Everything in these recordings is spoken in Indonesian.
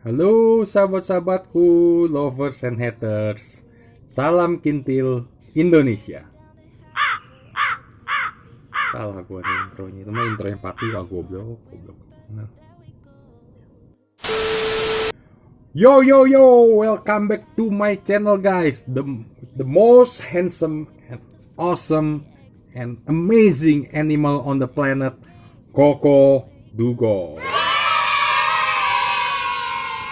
Halo sahabat-sahabatku, lovers and haters. Salam kintil Indonesia. Salah gue nih intronya. Itu mah intro yang pati lah, goblok. Nah. Yo, welcome back to my channel guys. The most handsome and awesome and amazing animal on the planet, Koko Dugo.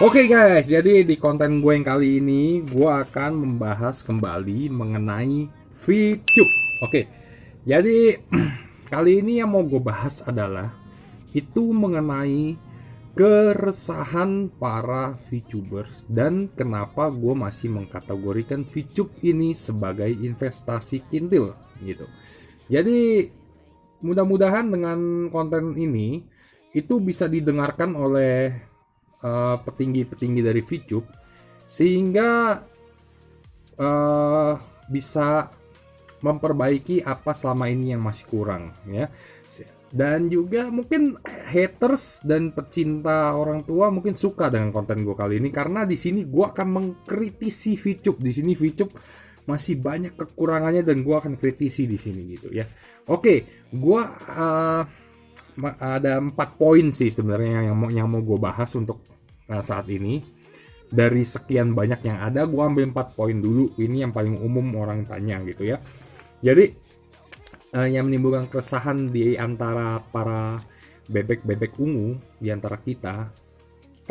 Oke guys, jadi di konten gue yang kali ini gue akan membahas kembali mengenai VTube. Oke, jadi kali ini yang mau gue bahas adalah itu mengenai keresahan para VTubers dan kenapa gue masih mengkategorikan VTube ini sebagai investasi kintil gitu. Jadi mudah-mudahan dengan konten ini itu bisa didengarkan oleh petinggi-petinggi dari VTube sehingga bisa memperbaiki apa selama ini yang masih kurang ya. Dan juga mungkin haters dan pecinta orang tua mungkin suka dengan konten gue kali ini karena di sini gue akan mengkritisi VTube. Di sini VTube masih banyak kekurangannya dan gue akan kritisi di sini gitu ya. Oke, gue ada 4 poin sih sebenarnya yang mau gue bahas untuk saat ini. Dari sekian banyak yang ada, gue ambil 4 poin dulu. Ini yang paling umum orang tanya gitu ya. Jadi yang menimbulkan keresahan di antara para bebek-bebek ungu di antara kita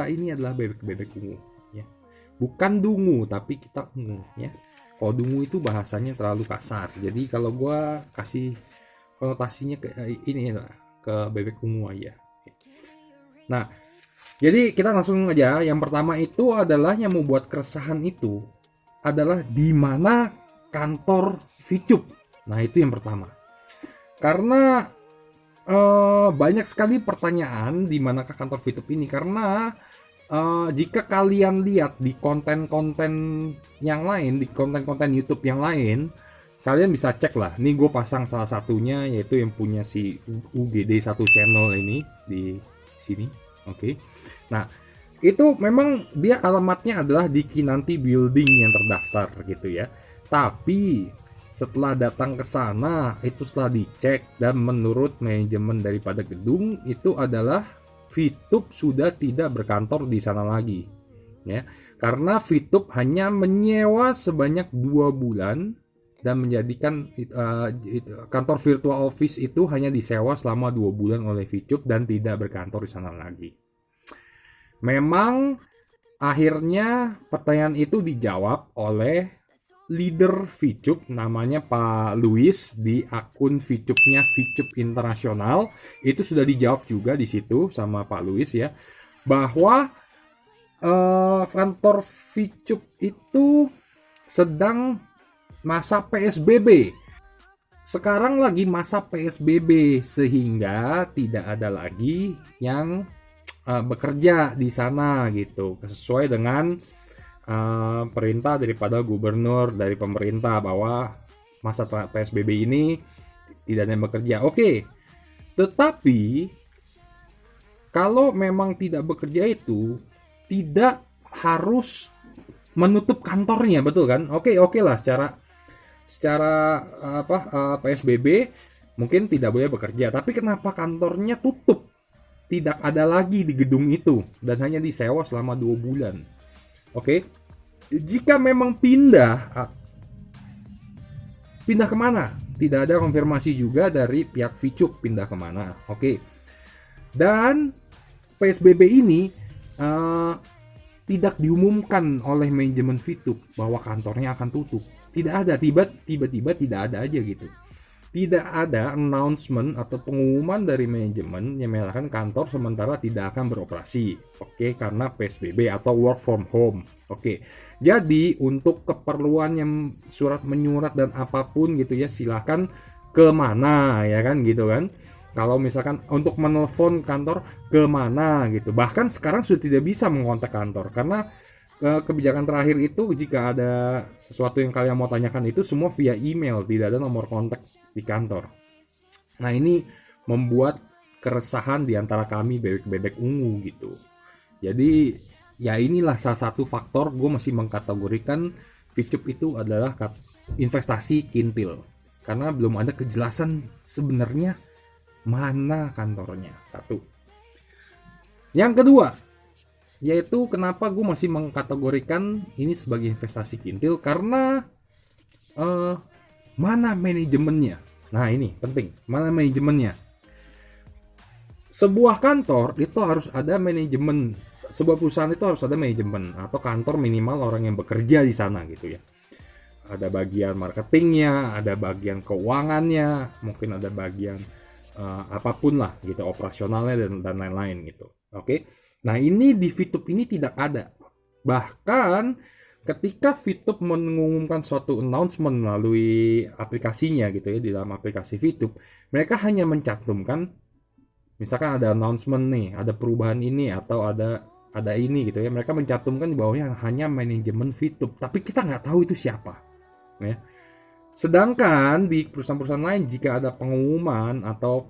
ini adalah bebek-bebek ungu ya. Bukan dungu tapi kita ungu ya. Kalau dungu itu bahasanya terlalu kasar. Jadi kalau gue kasih konotasinya ke ini ke bebek ungu aja. Nah, jadi kita langsung aja. Yang pertama itu adalah yang membuat keresahan itu adalah di mana kantor VTube. Nah, itu yang pertama. Karena banyak sekali pertanyaan di manakah kantor VTube ini. Karena jika kalian lihat di konten-konten yang lain, di konten-konten YouTube yang lain, kalian bisa cek lah. Nih gue pasang salah satunya yaitu yang punya si UGD 1 channel ini di sini. Oke. Nah, itu memang dia alamatnya adalah di Kinanti Building yang terdaftar gitu ya. Tapi setelah datang ke sana, itu setelah dicek dan menurut manajemen daripada gedung itu adalah VTube sudah tidak berkantor di sana lagi. Ya. Karena VTube hanya menyewa sebanyak 2 bulan dan menjadikan kantor virtual office itu hanya disewa selama 2 bulan oleh VTube dan tidak berkantor di sana lagi. Memang akhirnya pertanyaan itu dijawab oleh leader VTube namanya Pak Luis di akun VTube-nya VTube Internasional. Itu sudah dijawab juga di situ sama Pak Luis ya, bahwa kantor VTube itu sedang masa PSBB. Sekarang lagi masa PSBB sehingga tidak ada lagi yang bekerja di sana gitu. Sesuai dengan perintah daripada gubernur dari pemerintah bahwa masa PSBB ini tidak ada yang bekerja. Oke. Tetapi kalau memang tidak bekerja itu tidak harus menutup kantornya, betul kan? Oke lah secara PSBB mungkin tidak boleh bekerja, tapi kenapa kantornya tutup? Tidak ada lagi di gedung itu dan hanya disewa selama 2 bulan. Oke. Jika memang pindah kemana? Tidak ada konfirmasi juga dari pihak VTube pindah kemana. Oke. Dan PSBB ini tidak diumumkan oleh manajemen VTube bahwa kantornya akan tutup. Tidak ada, tiba-tiba tidak ada aja gitu. Tidak ada announcement atau pengumuman dari manajemen yang menyatakan kantor sementara tidak akan beroperasi. Oke, karena PSBB atau work from home. Oke. Jadi untuk keperluan yang surat menyurat dan apapun gitu ya, silakan kemana ya kan gitu kan. Kalau misalkan untuk menelpon kantor kemana gitu. Bahkan sekarang sudah tidak bisa mengontak kantor karena kebijakan terakhir itu jika ada sesuatu yang kalian mau tanyakan itu semua via email, tidak ada nomor kontak di kantor. Nah, ini membuat keresahan di antara kami bebek-bebek ungu gitu. Jadi ya inilah salah satu faktor gue masih mengkategorikan VTube itu adalah investasi kintil, karena belum ada kejelasan sebenarnya mana kantornya. Satu. Yang kedua, yaitu kenapa gue masih mengkategorikan ini sebagai investasi kintil, karena mana manajemennya. Nah ini penting, mana manajemennya. Sebuah kantor itu harus ada manajemen, sebuah perusahaan itu harus ada manajemen atau kantor minimal orang yang bekerja di sana gitu ya. Ada bagian marketingnya, ada bagian keuangannya, mungkin ada bagian apapun lah gitu, operasionalnya dan lain-lain gitu. Oke. Nah ini di VTube ini tidak ada. Bahkan ketika VTube mengumumkan suatu announcement melalui aplikasinya gitu ya, di dalam aplikasi VTube, mereka hanya mencantumkan misalkan ada announcement nih, ada perubahan ini atau ada ini gitu ya, mereka mencantumkan di bawahnya hanya manajemen VTube, tapi kita nggak tahu itu siapa ya. Sedangkan di perusahaan-perusahaan lain jika ada pengumuman atau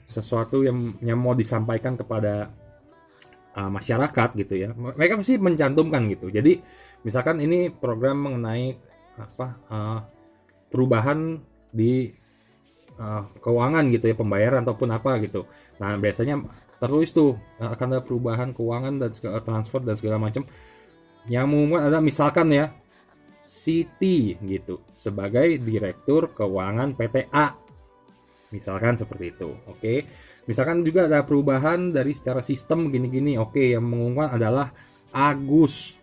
sesuatu yang mau disampaikan kepada masyarakat gitu ya, mereka pasti mencantumkan gitu. Jadi misalkan ini program mengenai perubahan di keuangan gitu ya, pembayaran ataupun apa gitu. Nah biasanya tertulis tuh akan ada perubahan keuangan dan segala transfer dan segala macam. Yang mengumumkan ada misalkan ya Siti gitu sebagai direktur keuangan PT A, misalkan seperti itu. Oke. Misalkan juga ada perubahan dari secara sistem gini-gini. Oke, yang mengumumkan adalah Agus,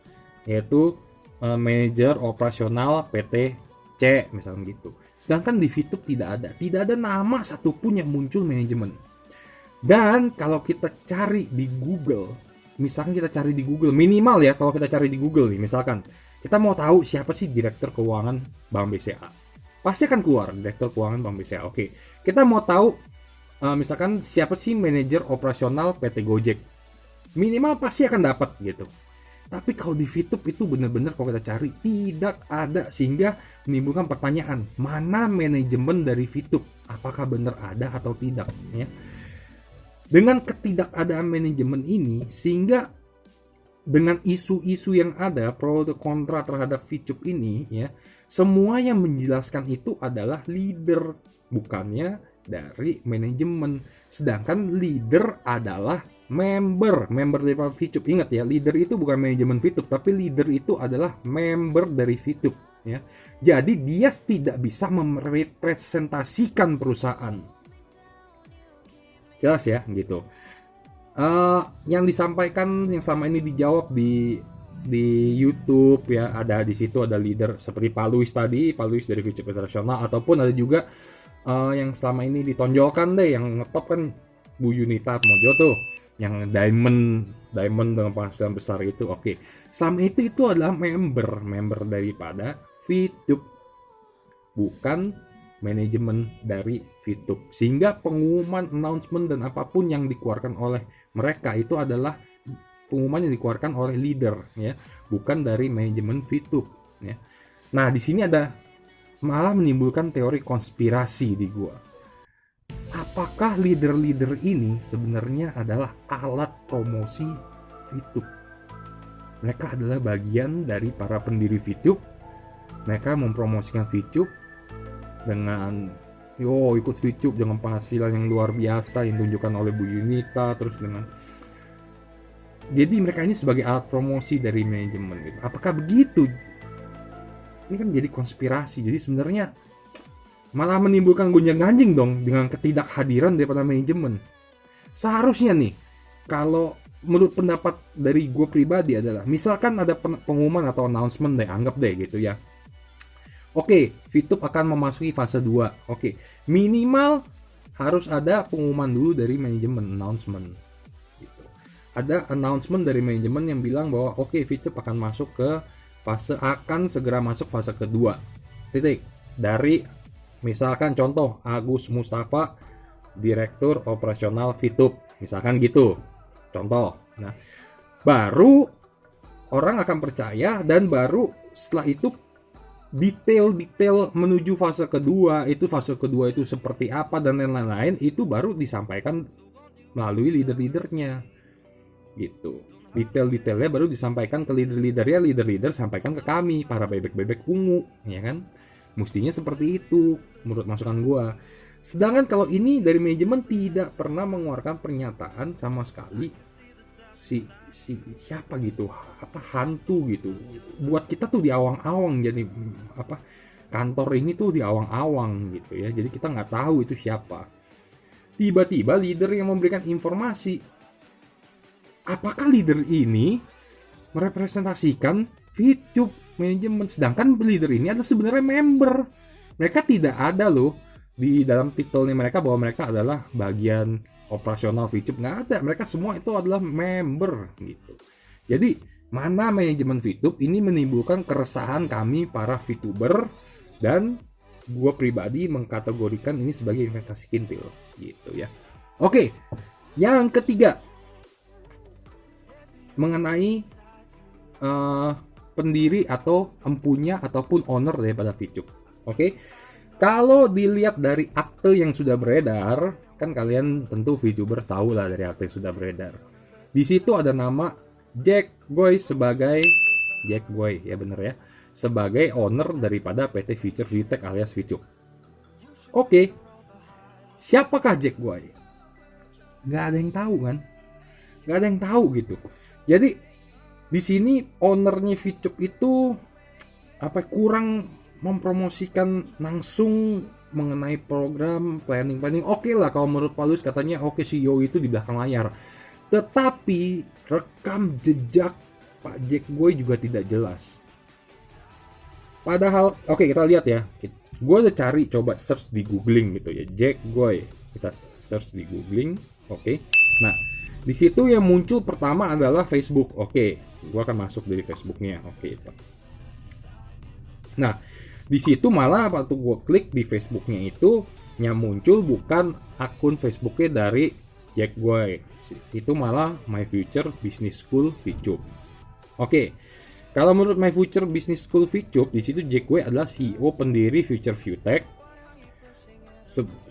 yaitu manajer operasional PT C, misalkan gitu. Sedangkan di VTube tidak ada nama satupun yang muncul manajemen. Dan kalau kita cari di Google, misalkan kita cari di Google, minimal ya kalau kita cari di Google nih, misalkan kita mau tahu siapa sih direktur keuangan Bank BCA, pasti akan keluar direktur keuangan Bank BCA. Oke, kita mau tahu misalkan siapa sih manajer operasional PT Gojek, minimal pasti akan dapat gitu. Tapi kalau di VTube itu benar-benar kalau kita cari tidak ada, sehingga menimbulkan pertanyaan, mana manajemen dari VTube? Apakah benar ada atau tidak ya? Dengan ketidakadaan manajemen ini, sehingga dengan isu-isu yang ada pro dan kontra terhadap VTube ini ya, semua yang menjelaskan itu adalah leader, bukannya dari manajemen. Sedangkan leader adalah member dari VTube. Ingat ya, leader itu bukan manajemen VTube, tapi leader itu adalah member dari VTube ya. Jadi dia tidak bisa merepresentasikan perusahaan. Jelas ya gitu. Yang disampaikan yang selama ini dijawab di YouTube ya, ada di situ ada leader seperti Pak Luis tadi, Pak Luis dari VTube Internasional, ataupun ada juga yang selama ini ditonjolkan deh, yang ngetop kan Bu Yunita Atmojo tuh, yang diamond dengan penghasilan besar itu. Oke. Selama itu adalah member daripada VTube, bukan manajemen dari VTube. Sehingga pengumuman, announcement dan apapun yang dikeluarkan oleh mereka itu adalah pengumuman yang dikeluarkan oleh leader ya, bukan dari manajemen VTube ya. Nah, di sini ada malah menimbulkan teori konspirasi di gua. Apakah leader-leader ini sebenarnya adalah alat promosi VTube? Mereka adalah bagian dari para pendiri VTube. Mereka mempromosikan VTube dengan ikut VTube dengan penghasilan yang luar biasa yang ditunjukkan oleh Bu Yunita, terus dengan jadi mereka ini sebagai alat promosi dari manajemen gitu. Apakah begitu? Ini kan jadi konspirasi. Jadi sebenarnya malah menimbulkan gonjang-ganjing dong dengan ketidakhadiran daripada manajemen. Seharusnya nih, kalau menurut pendapat dari gue pribadi adalah, misalkan ada pengumuman atau announcement deh, anggap deh gitu ya. Oke, VTube akan memasuki fase 2. Oke, minimal harus ada pengumuman dulu dari manajemen, announcement. Gitu. Ada announcement dari manajemen yang bilang bahwa oke, VTube akan masuk ke akan segera masuk fase kedua. Titik. Dari misalkan contoh Agus Mustafa, direktur operasional VTube, misalkan gitu. Contoh. Nah, baru orang akan percaya, dan baru setelah itu detail menuju fase kedua itu seperti apa dan lain-lain itu baru disampaikan melalui leader-leadernya gitu. detail-detailnya baru disampaikan ke leader-leadernya, leader-leader sampaikan ke kami para bebek-bebek ungu, ya kan? Mestinya seperti itu menurut masukan gua. Sedangkan kalau ini dari manajemen tidak pernah mengeluarkan pernyataan sama sekali, si siapa gitu, apa hantu gitu. Buat kita tuh di awang-awang, jadi apa, kantor ini tuh di awang-awang gitu ya. Jadi kita nggak tahu itu siapa. Tiba-tiba leader yang memberikan informasi. Apakah leader ini merepresentasikan VTube manajemen? Sedangkan leader ini adalah sebenarnya member. Mereka tidak ada loh di dalam titelnya mereka bahwa mereka adalah bagian operasional VTube. Nggak ada. Mereka semua itu adalah member gitu. Jadi mana manajemen VTube ini menimbulkan keresahan kami para VTuber, dan gue pribadi mengkategorikan ini sebagai investasi kintil gitu ya. Oke, yang ketiga mengenai pendiri atau empunya ataupun owner daripada VTube. Oke, kalau dilihat dari akte yang sudah beredar, kan kalian tentu VTuber tahu lah dari akte yang sudah beredar. Di situ ada nama Jack Goy sebagai Jack Goy, ya bener ya, sebagai owner daripada PT Future VTech alias VTube. Oke, siapakah Jack Goy? Gak ada yang tahu kan? Gak ada yang tahu gitu. Jadi di sini ownernya VTube itu apa, kurang mempromosikan langsung mengenai program planning. Oke lah kalau menurut Paulus katanya oke, CEO itu di belakang layar. Tetapi rekam jejak Pak Jack Goy juga tidak jelas. Padahal, oke kita lihat ya. Gue udah cari, coba search di googling gitu ya, Jack Goy. Kita search di googling, oke. Nah, di situ yang muncul pertama adalah Facebook. Oke, gue akan masuk dari Facebooknya. Oke. Nah, di situ malah waktu gue klik di Facebooknya itu, yang muncul bukan akun Facebooknya dari Jack Goy. Itu malah My Future Business School VTube. Oke. Kalau menurut My Future Business School VTube, di situ Jack Goy adalah CEO pendiri Future VTech.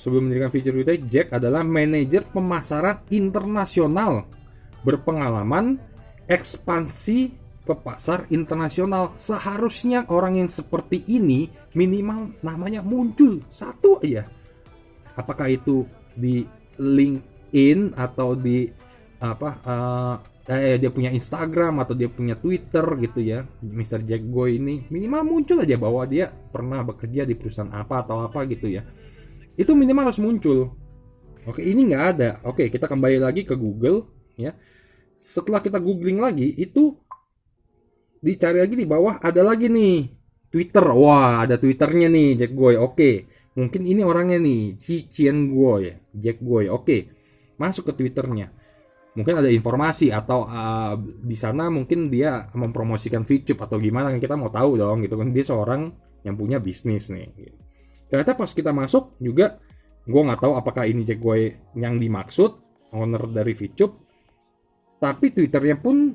Sebelum mendirikan Future VTech, Jack adalah manajer pemasaran internasional berpengalaman ekspansi ke pasar internasional. Seharusnya orang yang seperti ini minimal namanya muncul satu aja. Apakah itu di LinkedIn atau di dia punya Instagram atau dia punya Twitter gitu ya, Mr. Jack Goy ini minimal muncul aja bahwa dia pernah bekerja di perusahaan apa atau apa gitu ya. Itu minimal harus muncul. Oke, ini nggak ada. Oke, kita kembali lagi ke Google ya. Setelah kita googling lagi, itu dicari lagi di bawah ada lagi nih Twitter. Wah, ada Twitternya nih Jack Goy. Oke, mungkin ini orangnya nih, si Chien Goy, Jack Goy. Oke, masuk ke Twitternya. Mungkin ada informasi atau di sana mungkin dia mempromosikan VTube atau gimana, yang kita mau tahu dong gitu kan. Dia seorang yang punya bisnis nih gitu. Ternyata pas kita masuk juga, gue nggak tahu apakah ini Jack Goy yang dimaksud, owner dari VTube, tapi Twitternya pun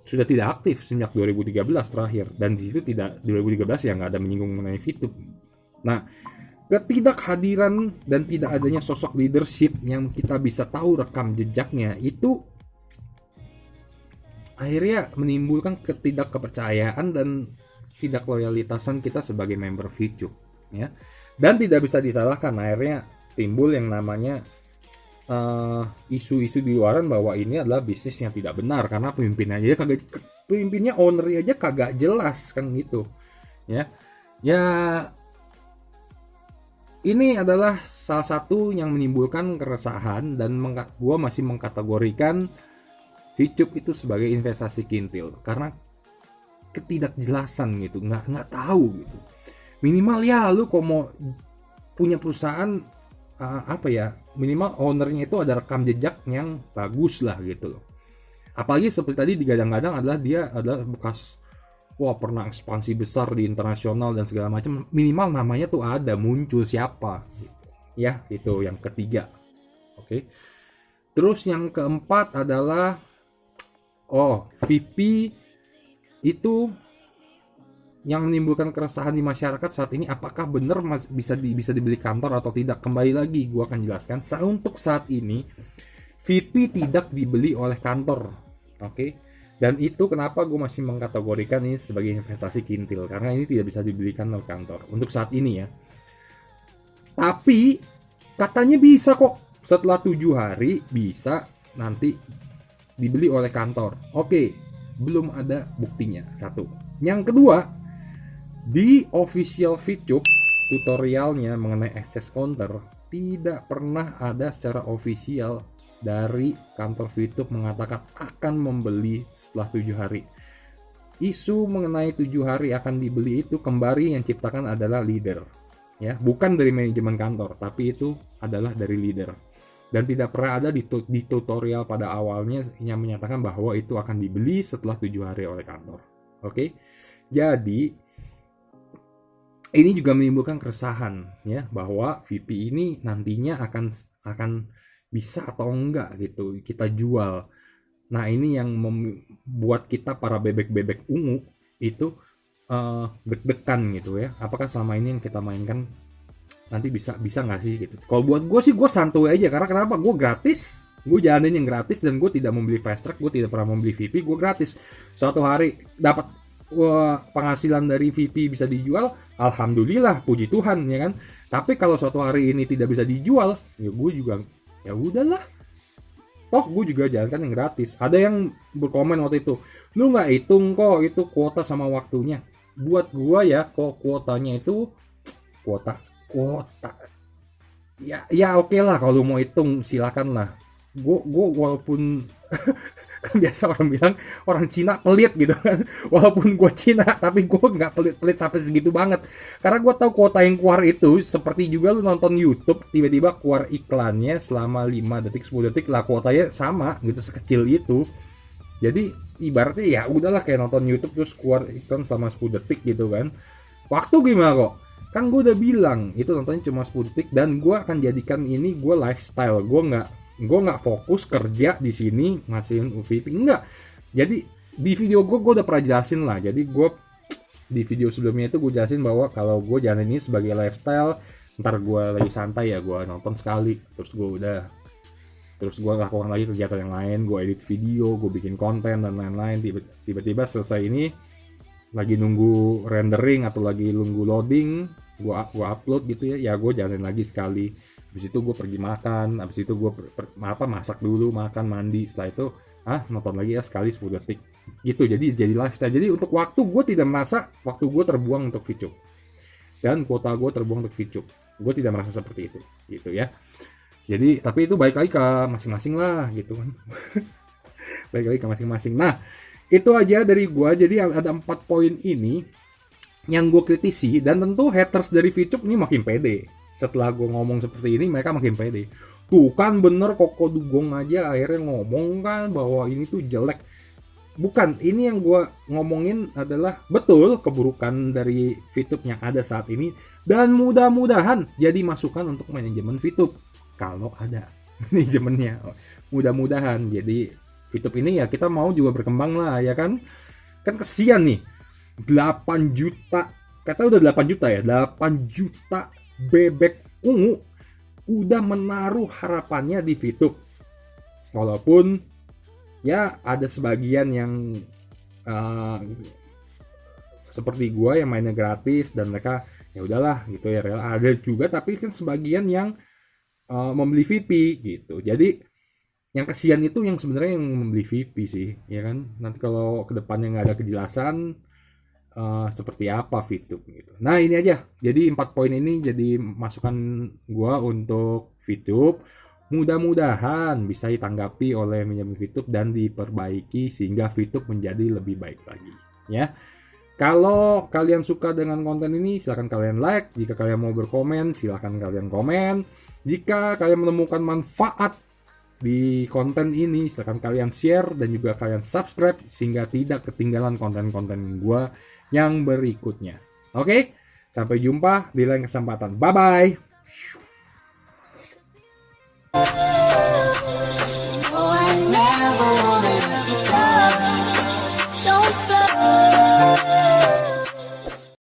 sudah tidak aktif sejak 2013 terakhir, dan di situ tidak, 2013 ya nggak ada menyinggung mengenai VTube. Nah, ketidakhadiran dan tidak adanya sosok leadership yang kita bisa tahu rekam jejaknya itu akhirnya menimbulkan ketidakkepercayaan dan tidak loyalitasan kita sebagai member VTube ya. Dan tidak bisa disalahkan, akhirnya timbul yang namanya isu-isu di luaran bahwa ini adalah bisnis yang tidak benar karena pemimpinnya ownernya aja kagak jelas kan gitu ya. Ini adalah salah satu yang menimbulkan keresahan, dan gue masih mengkategorikan VTube itu sebagai investasi kintil karena ketidakjelasan gitu, nggak tahu gitu. Minimal ya lu kalau mau punya perusahaan minimal ownernya itu ada rekam jejak yang bagus lah gitu loh. Apalagi seperti tadi digadang-gadang adalah dia adalah bekas pernah ekspansi besar di internasional dan segala macam. Minimal namanya tuh ada, muncul siapa gitu. Ya, itu yang ketiga. Oke. Terus yang keempat adalah VP itu yang menimbulkan keresahan di masyarakat saat ini. Apakah benar bisa dibeli kantor atau tidak? Kembali lagi gua akan jelaskan. Untuk saat ini VP tidak dibeli oleh kantor. Oke. Dan itu kenapa gue masih mengkategorikan ini sebagai investasi kintil, karena ini tidak bisa dibelikan oleh kantor untuk saat ini ya. Tapi katanya bisa kok setelah 7 hari bisa nanti dibeli oleh kantor. Oke, belum ada buktinya. Satu. Yang kedua, di official VTube tutorialnya mengenai access counter tidak pernah ada secara official dari kantor VTube mengatakan akan membeli setelah 7 hari. Isu mengenai 7 hari akan dibeli itu kembali yang ciptakan adalah leader, ya, bukan dari manajemen kantor, tapi itu adalah dari leader. Dan tidak pernah ada di tutorial pada awalnya yang menyatakan bahwa itu akan dibeli setelah 7 hari oleh kantor. Oke, jadi ini juga menimbulkan keresahan ya, bahwa VP ini nantinya akan bisa atau enggak gitu kita jual. Nah ini yang membuat kita para bebek-bebek ungu itu deg-degan gitu ya. Apakah selama ini yang kita mainkan nanti bisa nggak sih gitu. Kalau buat gue sih gue santuy aja, karena kenapa, gue gratis, gue jalanin yang gratis, dan gue tidak membeli fast track, gue tidak pernah membeli VP, gue gratis. Suatu hari dapat penghasilan dari VP bisa dijual, alhamdulillah, puji Tuhan ya kan. Tapi kalau suatu hari ini tidak bisa dijual, ya gue juga ya udahlah, toh gue juga jalankan yang gratis. Ada yang berkomen waktu itu, lu nggak hitung kok itu kuota sama waktunya. Buat gue ya, kok kuotanya itu kuota ya oke lah, kalau mau hitung silakan lah. Gue walaupun kan biasa orang bilang orang Cina pelit gitu kan, walaupun gue Cina tapi gue nggak pelit sampai segitu banget, karena gue tahu kuota yang keluar itu seperti juga lu nonton YouTube tiba-tiba keluar iklannya selama 5 detik 10 detik lah, kuotanya sama gitu, sekecil itu. Jadi ibaratnya ya udahlah kayak nonton YouTube terus keluar iklan selama 10 detik gitu kan. Waktu gimana kok, kan gue udah bilang itu nontonnya cuma 10 detik, dan gue akan jadikan ini gue lifestyle. Gue nggak fokus kerja di sini ngasihin UVP, enggak. Jadi di video gue udah pernah jelasin lah. Jadi gue di video sebelumnya itu gue jelasin bahwa kalau gue jalan ini sebagai lifestyle, ntar gue lagi santai ya gue nonton sekali, terus gue lakukan lagi kegiatan yang lain, gue edit video, gue bikin konten dan lain-lain. Tiba-tiba selesai ini lagi nunggu rendering atau lagi nunggu loading, gue upload gitu ya gue jalanin lagi sekali. Habis itu gue pergi makan, habis itu gue masak dulu, makan, mandi, setelah itu nonton lagi ya sekali 10 detik gitu. Jadi lifestyle. Jadi untuk waktu gue tidak merasa waktu gue terbuang untuk VTube dan kuota gue terbuang untuk VTube, gue tidak merasa seperti itu gitu ya. Jadi tapi itu balik lagi ke masing-masing lah gitu kan. Balik lagi ke masing-masing. Nah itu aja dari gue. Jadi ada 4 poin ini yang gue kritisi, dan tentu haters dari VTube ini makin pede. Setelah gue ngomong seperti ini, mereka makin pede. Tuh kan bener, Koko Dugong aja akhirnya ngomong kan bahwa ini tuh jelek. Bukan, ini yang gue ngomongin adalah betul keburukan dari VTube yang ada saat ini, dan mudah-mudahan jadi masukan untuk manajemen VTube kalau ada manajemennya. Mudah-mudahan jadi VTube ini ya kita mau juga berkembang lah ya kan. Kan kesian nih, 8 juta, kata udah 8 juta ya, 8 juta bebek ungu udah menaruh harapannya di VTube. Walaupun ya ada sebagian yang seperti gue yang mainnya gratis dan mereka ya udahlah gitu ya rela. Ada juga tapi kan sebagian yang membeli VP gitu. Jadi yang kesian itu yang sebenarnya yang membeli VP sih ya kan. Nanti kalau kedepannya nggak ada kejelasan seperti apa VTube gitu. Nah ini aja, jadi 4 poin ini jadi masukan gua untuk VTube. Mudah-mudahan bisa ditanggapi oleh manajemen VTube dan diperbaiki sehingga VTube menjadi lebih baik lagi ya. Kalau kalian suka dengan konten ini silahkan kalian like. Jika kalian mau berkomen silahkan kalian komen. Jika kalian menemukan manfaat di konten ini silahkan kalian share dan juga kalian subscribe sehingga tidak ketinggalan konten-konten gue yang berikutnya. Oke, sampai jumpa di lain kesempatan. Bye bye.